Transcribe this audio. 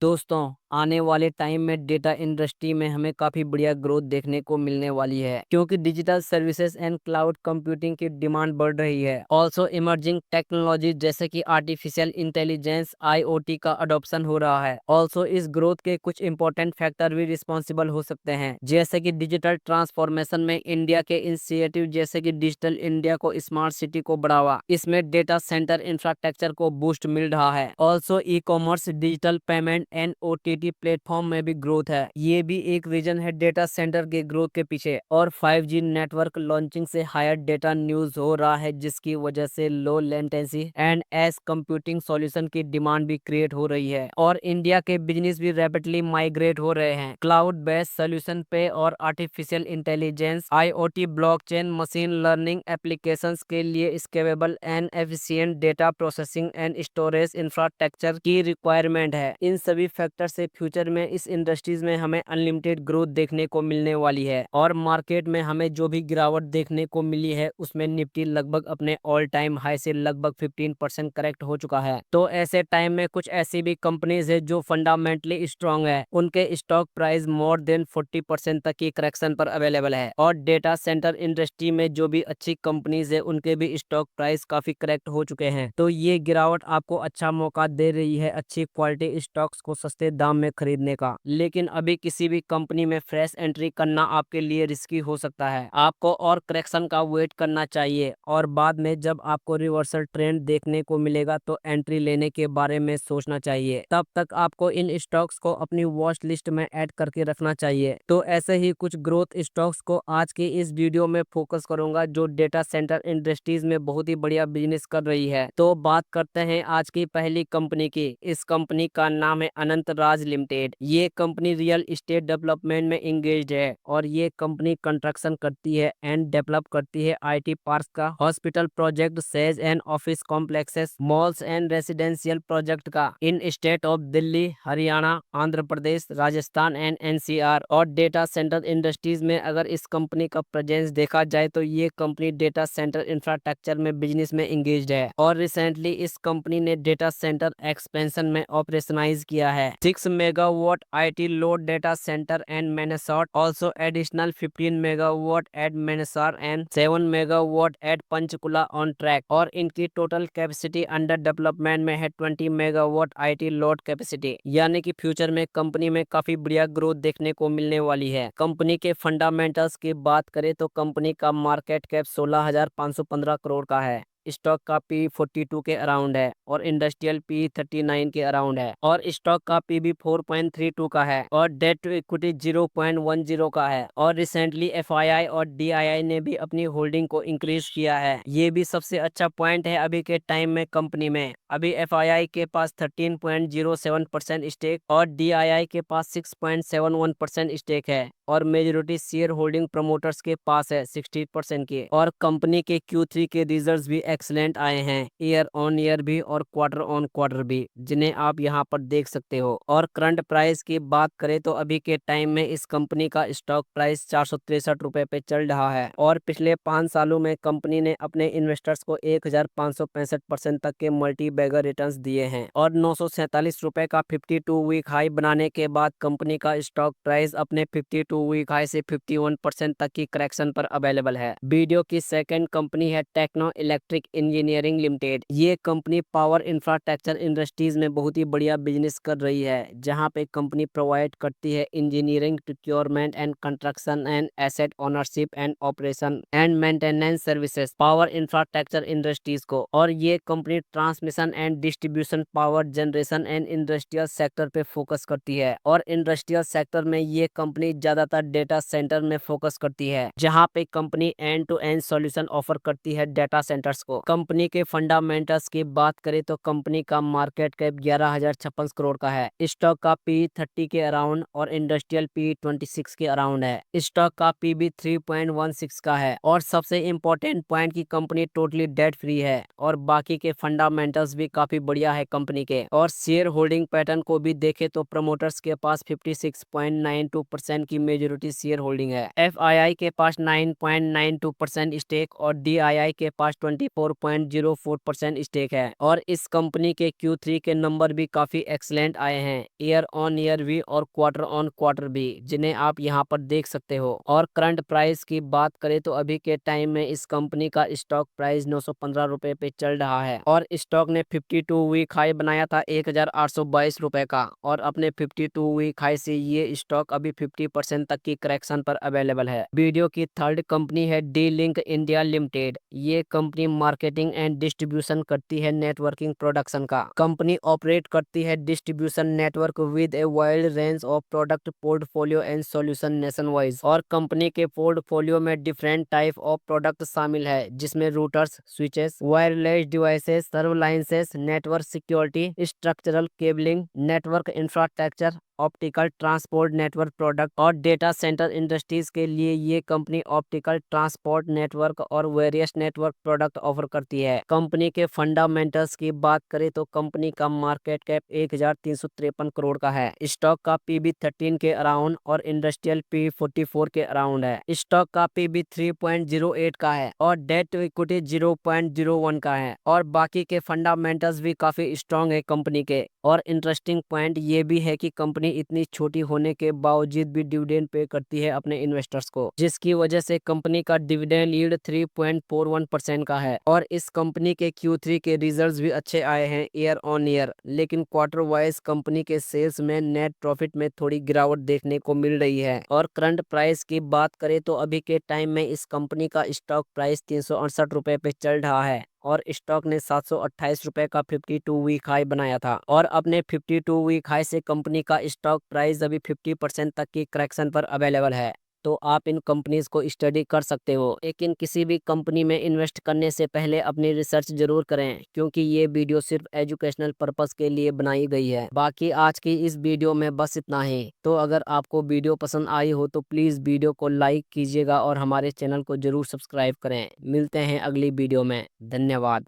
दोस्तों, आने वाले टाइम में डेटा इंडस्ट्री में हमें काफी बढ़िया ग्रोथ देखने को मिलने वाली है क्योंकि digital services and cloud computing की डिमांड बढ़ रही है। ऑल्सो इमर्जिंग टेक्नोलॉजी जैसे कि आर्टिफिशियल इंटेलिजेंस आईओटी का अडॉप्शन हो रहा है। ऑल्सो इस ग्रोथ के कुछ इंपॉर्टेंट फैक्टर भी रिस्पॉन्सिबल हो सकते हैं, जैसे कि डिजिटल ट्रांसफॉर्मेशन में इंडिया के इनिशिएटिव जैसे कि डिजिटल इंडिया को स्मार्ट सिटी को बढ़ावा, इसमें डेटा सेंटर इंफ्रास्ट्रक्चर को बूस्ट मिल रहा है। Also e commerce, digital payment and OTT platform में भी ग्रोथ है, ये भी एक रीजन है डेटा सेंटर के ग्रोथ के पीछे। और 5G नेटवर्क लॉन्चिंग से हायर डेटा न्यूज हो रहा है, जिसकी वजह से low latency and edge computing solution की डिमांड भी क्रिएट हो रही है। और इंडिया के बिजनेस भी रैपिडली माइग्रेट हो रहे हैं क्लाउड बेस्ड सोल्यूशन पे और artificial intelligence, IoT, blockchain, machine learning applications के लिए scalable and efficient data processing and storage infrastructure की रिक्वायरमेंट है। इन सभी फैक्टर से फ्यूचर में इस इंडस्ट्रीज में हमें अनलिमिटेड ग्रोथ देखने को मिलने वाली है। और मार्केट में हमें जो भी गिरावट देखने को मिली है उसमें निफ्टी लगभग अपने ऑल टाइम हाई से लगभग 15% करेक्ट हो चुका है। तो ऐसे टाइम में कुछ ऐसी भी कंपनीज है जो फंडामेंटली स्ट्रांग है, उनके स्टॉक प्राइस मोर देन 40% तक की करेक्शन पर अवेलेबल है। और डेटा सेंटर इंडस्ट्री में जो भी अच्छी कंपनीज है उनके भी स्टॉक प्राइस काफी करेक्ट हो चुके हैं। तो ये गिरावट आपको अच्छा मौका दे रही है अच्छी क्वालिटी स्टॉक्स को सस्ते दाम में खरीदने का। लेकिन अभी किसी भी कंपनी में फ्रेश एंट्री करना आपके लिए रिस्की हो सकता है, आपको और करेक्शन का वेट करना चाहिए और बाद में जब आपको रिवर्सल ट्रेंड देखने को मिलेगा तो एंट्री लेने के बारे में सोचना चाहिए। तब तक आपको इन स्टॉक्स को अपनी वॉच लिस्ट में ऐड करके रखना चाहिए। तो ऐसे ही कुछ ग्रोथ स्टॉक्स को आज की इस वीडियो में फोकस करूंगा जो डेटा सेंटर इंडस्ट्रीज में बहुत ही बढ़िया बिजनेस कर रही है। तो बात करते हैं आज की पहली कंपनी की। इस कंपनी का नाम है अनंत राज लिमिटेड। ये कंपनी रियल एस्टेट डेवलपमेंट में इंगेज्ड है और ये कंपनी कंस्ट्रक्शन करती है एंड डेवलप करती है आईटी पार्क का, hospital project, SEZ and office complexes, malls and residential project का in state of Delhi, Haryana, Andhra Pradesh, Rajasthan and NCR. और डेटा सेंटर इंडस्ट्रीज में अगर इस कंपनी का प्रेजेंस देखा जाए तो ये कंपनी डेटा सेंटर इंफ्रास्ट्रक्चर में बिजनेस में इंगेज्ड है। और रिसेंटली इस कंपनी ने डेटा सेंटर एक्सपेंशन में ऑपरेशनाइज किया है 6 megawatt IT load data centre and Manesar, also additional 15 megawatt at Manesar and 7 megawatt at Panchkula on track. और इनकी टोटल कैपेसिटी अंडर डेवलपमेंट में है 20 मेगावाट आईटी लोड कैपेसिटी, यानी कि फ्यूचर में कंपनी में काफी बढ़िया ग्रोथ देखने को मिलने वाली है। कंपनी के फंडामेंटल्स की बात करें तो कंपनी का मार्केट कैप 16,515 करोड़ का है, स्टॉक का पी 42 के अराउंड है और इंडस्ट्रियल पी 39 के अराउंड है और स्टॉक का पी भी 4.32 का है और डेट टू इक्विटी 0.10 का है। और रिसेंटली एफआईआई और डीआईआई ने भी अपनी होल्डिंग को इंक्रीज किया है, ये भी सबसे अच्छा पॉइंट है अभी के टाइम में कंपनी में। अभी एफआईआई के पास 13.07% स्टेक और डीआईआई के पास 6.71% स्टेक है और मेजोरिटी शेयर होल्डिंग प्रमोटर्स के पास है 60% की। और कंपनी के Q3 के रिजल्ट्स भी एक्सलेंट आए हैं, ईयर ऑन ईयर भी और क्वार्टर ऑन क्वार्टर भी, जिन्हें आप यहां पर देख सकते हो। और करंट प्राइस की बात करें तो अभी के टाइम में इस कंपनी का स्टॉक प्राइस 463 रुपए पे चल रहा है और पिछले 5 सालों में कंपनी ने अपने इन्वेस्टर्स को 1565% तक के मल्टी बैगर रिटर्न्स दिए हैं और 947 रुपए का 52 वीक हाई बनाने के बाद कंपनी का स्टॉक प्राइस अपने 52 वीक हाई से 51% तक की करेक्शन पर अवेलेबल है। वीडियो की सेकंड कंपनी है टेक्नो इलेक्ट्रिक इंजीनियरिंग लिमिटेड। ये कंपनी पावर इंफ्रास्ट्रक्चर इंडस्ट्रीज में बहुत ही बढ़िया बिजनेस कर रही है, जहां पे कंपनी प्रोवाइड करती है engineering, procurement and construction and asset ownership and operation and maintenance services power infrastructure industries को। और ये company transmission and distribution, power generation and industrial sector पे फोकस करती है और इंडस्ट्रियल सेक्टर में ये कंपनी ज्यादातर डेटा सेंटर में फोकस करती है, जहां पे company end to end solution offer करती है डेटा सेंटर्स को। कंपनी के फंडामेंटल्स की बात करें तो कंपनी का मार्केट कैप 11,056 करोड़ का है, स्टॉक का पी 30 के अराउंड और इंडस्ट्रियल पी 26 के अराउंड है, स्टॉक का पी भी 3.16 का है। और सबसे इंपॉर्टेंट पॉइंट की कंपनी टोटली डेट फ्री है और बाकी के फंडामेंटल्स भी काफी बढ़िया है कंपनी के। और शेयर होल्डिंग पैटर्न को भी देखे तो प्रमोटर्स के पास 56.92% की मेजोरिटी शेयर होल्डिंग है। FII के पास 9.92% स्टेक और DII के पास 24.04% स्टेक है। और इस कंपनी के Q3 के नंबर भी काफी एक्सलेंट आए हैं, ईयर ऑन ईयर भी और क्वार्टर ऑन क्वार्टर भी, जिन्हें आप यहाँ पर देख सकते हो। और करंट प्राइस की बात करें तो अभी के टाइम में इस कंपनी का स्टॉक प्राइस 915 रुपए पे चल रहा है और स्टॉक ने 52 वीक हाई बनाया था 1822 रुपए का। और अपने 52 वीक हाई से ये स्टॉक अभी 50% तक की करेक्शन पर अवेलेबल है। वीडियो की थर्ड कंपनी है डी लिंक इंडिया लिमिटेड। ये कंपनी मार्केटिंग एंड डिस्ट्रीब्यूशन करती है नेटवर्किंग प्रोडक्शन का। कंपनी ऑपरेट करती है distribution network with a wide range of product portfolio and solution nation wise. और कंपनी के पोर्टफोलियो में डिफरेंट टाइप ऑफ प्रोडक्ट शामिल है, जिसमें routers, switches, wireless devices, surveillances, network security, structural cabling, network infrastructure, optical transport network product. और data centre industries के लिए ये कंपनी ऑप्टिकल ट्रांसपोर्ट नेटवर्क और वेरियस नेटवर्क प्रोडक्ट ऑफर करती है। कंपनी के फंडामेंटल्स की बात करें तो कंपनी का मार्केट कैप 1353 करोड़ का है। स्टॉक का PB 13 के अराउंड और इंडस्ट्रियल PB 44 के अराउंड है। स्टॉक का PB 3.08 का है और डेट टू इक्विटी 0.01 का है। और बाकी के फंडामेंटल्स भी काफी स्ट्रॉन्ग है कंपनी के। और इंटरेस्टिंग पॉइंट ये भी है कि कंपनी इतनी छोटी होने के बावजूद भी डिविडेंड पे करती है अपने इन्वेस्टर्स को, जिसकी वजह से कंपनी का डिविडेंड यील्ड 3.41% का है। और इस कंपनी के Q3 के रिजल्ट्स भी अच्छे आए हैं ईयर ऑन ईयर, लेकिन क्वार्टर वाइज कंपनी के सेल्स में नेट प्रॉफिट में थोड़ी गिरावट देखने को मिल रही है। और करंट प्राइस की बात करें तो अभी के टाइम में इस कंपनी का स्टॉक प्राइस 368 रुपए पे चल रहा है और स्टॉक ने 728 रुपए का 52 वीक हाई बनाया था। और अपने 52 वीक हाई से कंपनी का स्टॉक प्राइस अभी 50% तक की करेक्शन पर अवेलेबल है। तो आप इन कंपनीज को स्टडी कर सकते हो, लेकिन किसी भी कंपनी में इन्वेस्ट करने से पहले अपनी रिसर्च जरूर करें, क्योंकि ये वीडियो सिर्फ एजुकेशनल पर्पस के लिए बनाई गई है। बाकी आज की इस वीडियो में बस इतना ही। तो अगर आपको वीडियो पसंद आई हो तो प्लीज़ वीडियो को लाइक कीजिएगा और हमारे चैनल को जरूर सब्सक्राइब करें। मिलते हैं अगली वीडियो में। धन्यवाद।